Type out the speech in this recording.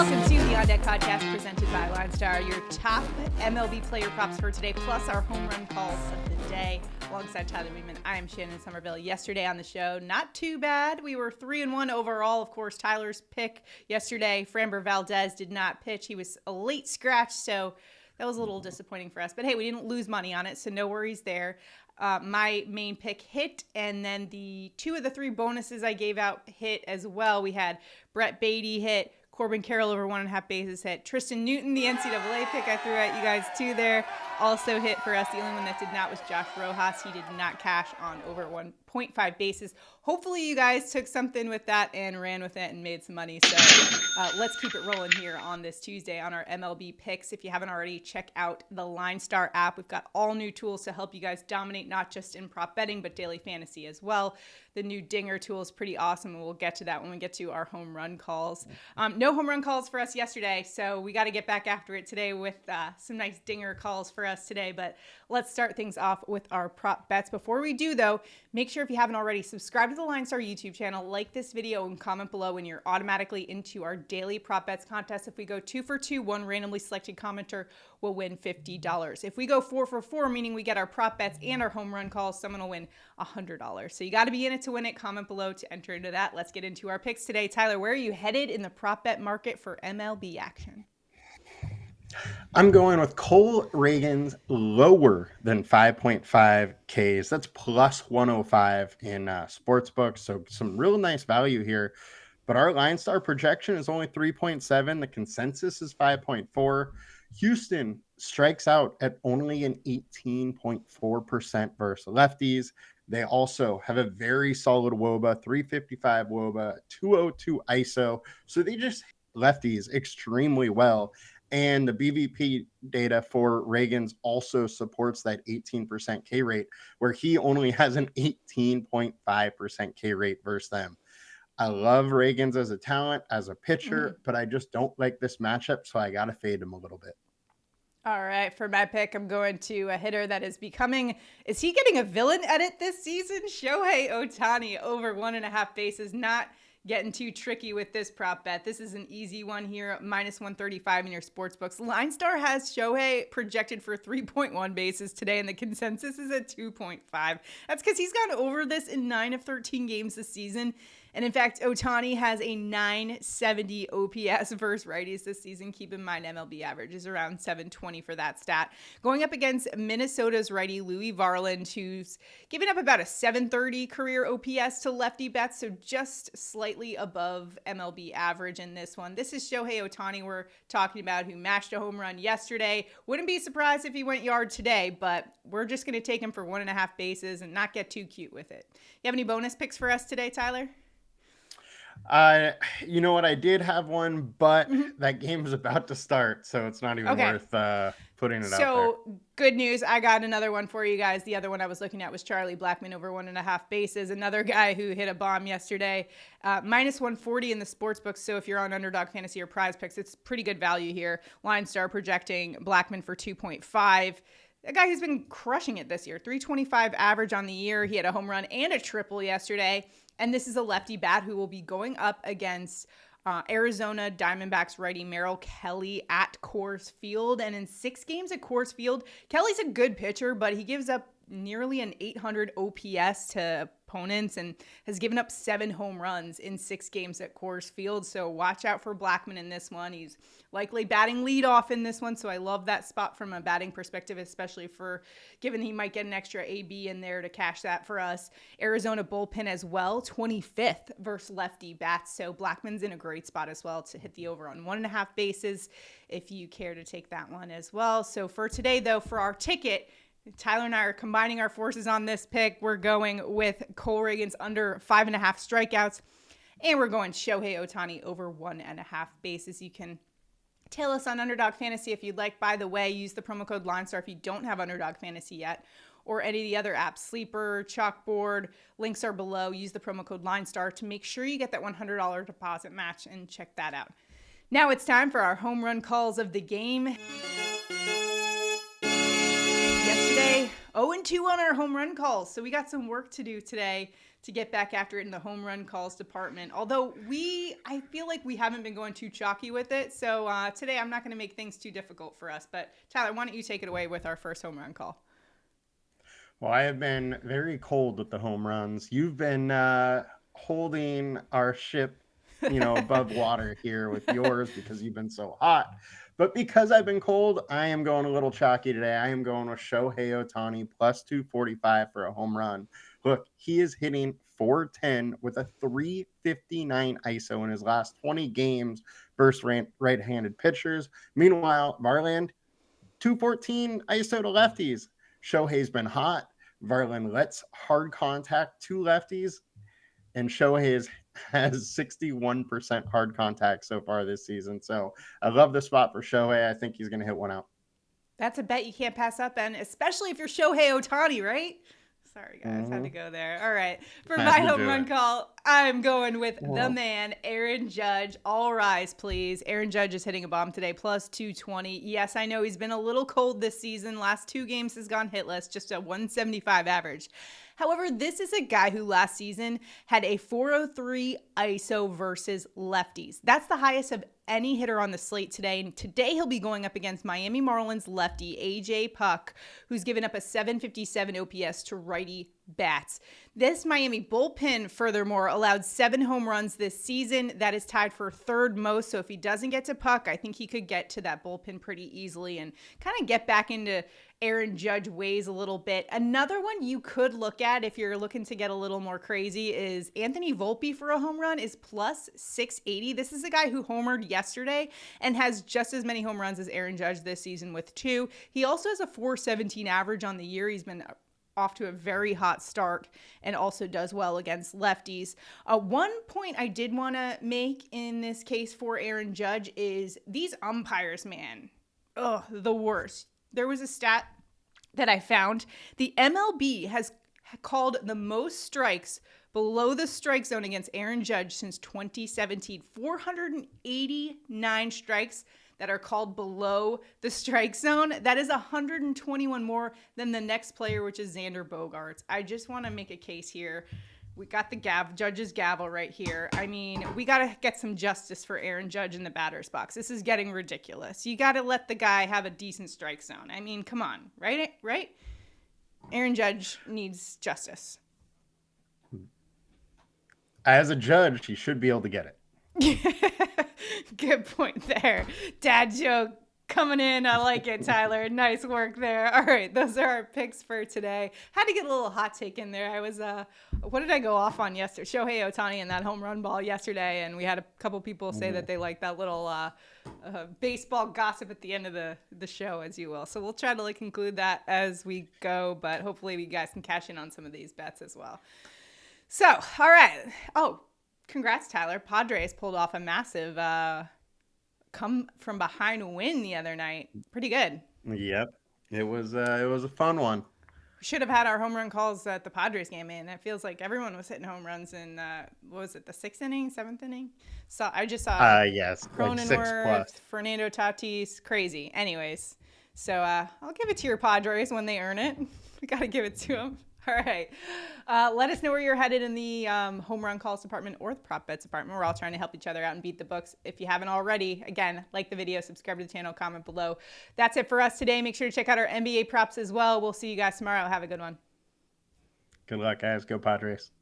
Welcome to the On Deck podcast presented by LineStar, your top MLB player props for today, plus our home run calls of the day. Alongside Tyler Wiemann, I am Shannon Sommerville. Yesterday on the show, not too bad. We were 3-1 overall. Of course, Tyler's pick yesterday, Framber Valdez, did not pitch. He was a late scratch, so that was a little disappointing for us. But hey, we didn't lose money on it, so no worries there. My main pick hit, and then the 2 of the 3 bonuses I gave out hit as well. We had Brett Beatty hit, Corbin Carroll over 1.5 bases hit. Tristan Newton, the NCAA pick I threw at you guys too there, also hit for us. The only one that did not was Josh Rojas. He did not cash on over 1.5 bases. Hopefully you guys took something with that and ran with it and made some money. So let's keep it rolling here on this Tuesday on our MLB picks. If you haven't already, check out the LineStar app. We've got all new tools to help you guys dominate, not just in prop betting, but daily fantasy as well. The new Dinger tool is pretty awesome, and we'll get to that when we get to our home run calls. No home run calls for us yesterday, so we got to get back after it today with some nice Dinger calls for us today. But let's start things off with our prop bets. Before we do, though, make sure if you haven't already, subscribe to the LineStar YouTube channel, like this video, and comment below when you're automatically into our daily prop bets contest. If we go 2 for 2, one randomly selected commenter will win $50. If we go 4 for 4, meaning we get our prop bets and our home run calls, someone will win $100. So you got to be in it to win it. Comment below to enter into that. Let's get into our picks today. Tyler, where are you headed in the prop bet market for MLB action? I'm going with Cole Ragans lower than 5.5 Ks. That's plus 105 in sportsbooks. So some real nice value here. But our LineStar projection is only 3.7. The consensus is 5.4. Houston strikes out at only an 18.4% versus lefties. They also have a very solid WOBA, 355 WOBA, 202 ISO. So they just lefties extremely well. And the BVP data for Ragans also supports that 18% K rate, where he only has an 18.5% K rate versus them. I love Ragans as a talent, as a pitcher, but I just don't like this matchup, so I got to fade him a little bit. All right, for my pick, I'm going to a hitter that is becoming, is he getting a villain edit this season? Shohei Ohtani over 1.5 bases, not getting too tricky with this prop bet. This is an easy one here, minus 135 in your sports books. LineStar has Shohei projected for 3.1 bases today, and the consensus is at 2.5. That's because he's gone over this in 9 of 13 games this season. And in fact, Ohtani has a 970 OPS versus righties this season. Keep in mind, MLB average is around 720 for that stat. Going up against Minnesota's righty Louis Varland, who's given up about a 730 career OPS to lefty bats, so just slightly above MLB average in this one. This is Shohei Ohtani we're talking about, who mashed a home run yesterday. Wouldn't be surprised if he went yard today, but we're just going to take him for 1.5 bases and not get too cute with it. You have any bonus picks for us today, Tyler? You know what? I did have one, but that game is about to start, so it's not even worth putting it out there. So good news. I got another one for you guys. The other one I was looking at was Charlie Blackmon over 1.5 bases. Another guy who hit a bomb yesterday. Minus 140 in the sports books. So if you're on Underdog Fantasy or PrizePicks, it's pretty good value here. LineStar projecting Blackmon for 2.5. A guy who's been crushing it this year. 325 average on the year. He had a home run and a triple yesterday. And this is a lefty bat who will be going up against Arizona Diamondbacks righty Merrill Kelly at Coors Field. And in 6 games at Coors Field, Kelly's a good pitcher, but he gives up nearly an 800 OPS to opponents and has given up 7 home runs in 6 games at Coors Field. So watch out for Blackmon in this one. He's likely batting leadoff in this one. So I love that spot from a batting perspective, especially for given he might get an extra AB in there to cash that for us. Arizona bullpen as well, 25th versus lefty bats. So Blackmon's in a great spot as well to hit the over on 1.5 bases if you care to take that one as well. So for today, though, for our ticket, Tyler and I are combining our forces on this pick. We're going with Cole Ragans under 5.5 strikeouts, and we're going Shohei Ohtani over 1.5 bases. You can tail us on Underdog Fantasy if you'd like. By the way, use the promo code LineStar if you don't have Underdog Fantasy yet, or any of the other apps, Sleeper, Chalkboard. Links are below. Use the promo code LineStar to make sure you get that $100 deposit match, and check that out. Now it's time for our home run calls of the game. Yesterday, 0-2 on our home run calls, so we got some work to do today to get back after it in the home run calls department. Although I feel like we haven't been going too chalky with it. So today I'm not going to make things too difficult for us. But Tyler, why don't you take it away with our first home run call? Well, I have been very cold with the home runs. You've been holding our ship, above water here with yours because you've been so hot. But because I've been cold, I am going a little chalky today. I am going with Shohei Ohtani plus 245 for a home run. Look, he is hitting 410 with a 359 ISO in his last 20 games versus right-handed pitchers. Meanwhile, Varland, 214 ISO to lefties. Shohei's been hot. Varland lets hard contact to lefties. And Shohei has 61% hard contact so far this season. So I love the spot for Shohei. I think he's going to hit one out. That's a bet you can't pass up, Ben, especially if you're Shohei Ohtani, right? Sorry, guys. Had to go there. All right. For my home run call, I'm going with the man, Aaron Judge. All rise, please. Aaron Judge is hitting a bomb today, plus 220. Yes, I know he's been a little cold this season. Last 2 games has gone hitless, just a 175 average. However, this is a guy who last season had a 403 ISO versus lefties. That's the highest of any hitter on the slate today. And today he'll be going up against Miami Marlins lefty AJ Puck, who's given up a 757 OPS to righty bats. This Miami bullpen, furthermore, allowed 7 home runs this season. That is tied for 3rd most. So if he doesn't get to Puck, I think he could get to that bullpen pretty easily and kind of get back into Aaron Judge ways a little bit. Another one you could look at if you're looking to get a little more crazy is Anthony Volpe for a home run is plus 680. This is a guy who homered yesterday and has just as many home runs as Aaron Judge this season with 2. He also has a 417 average on the year. He's been off to a very hot start and also does well against lefties. One point I did want to make in this case for Aaron Judge is these umpires, man. Ugh, the worst. There was a stat that I found. The MLB has called the most strikes below the strike zone against Aaron Judge since 2017. 489 strikes that are called below the strike zone. That is 121 more than the next player, which is Xander Bogaerts. I just want to make a case here. We got the Judge's gavel right here. I mean, we got to get some justice for Aaron Judge in the batter's box. This is getting ridiculous. You got to let the guy have a decent strike zone. I mean, come on, right? Aaron Judge needs justice. As a judge, he should be able to get it. Good point there. Dad joke coming in. I like it, Tyler. Nice work there. All right, those are our picks for today. Had to get a little hot take in there. I was, what did I go off on yesterday? Shohei Ohtani and that home run ball yesterday, and we had a couple people say that they liked that little baseball gossip at the end of the show, as you will. So we'll try to include that as we go, but hopefully you guys can cash in on some of these bets as well. So, all right. Oh, congrats, Tyler. Padres pulled off a massive come from behind win the other night. Pretty good. Yep. It was a fun one. We should have had our home run calls at the Padres game, and it feels like everyone was hitting home runs in what was it, the 6th inning, 7th inning? So I just saw yes, Cronenworth, like 6+. Fernando Tatis, crazy. Anyways, so I'll give it to your Padres when they earn it. We got to give it to them. All right. Let us know where you're headed in the home run calls department or the prop bets department. We're all trying to help each other out and beat the books. If you haven't already, again, like the video, subscribe to the channel, comment below. That's it for us today. Make sure to check out our NBA props as well. We'll see you guys tomorrow. Have a good one. Good luck, guys. Go Padres.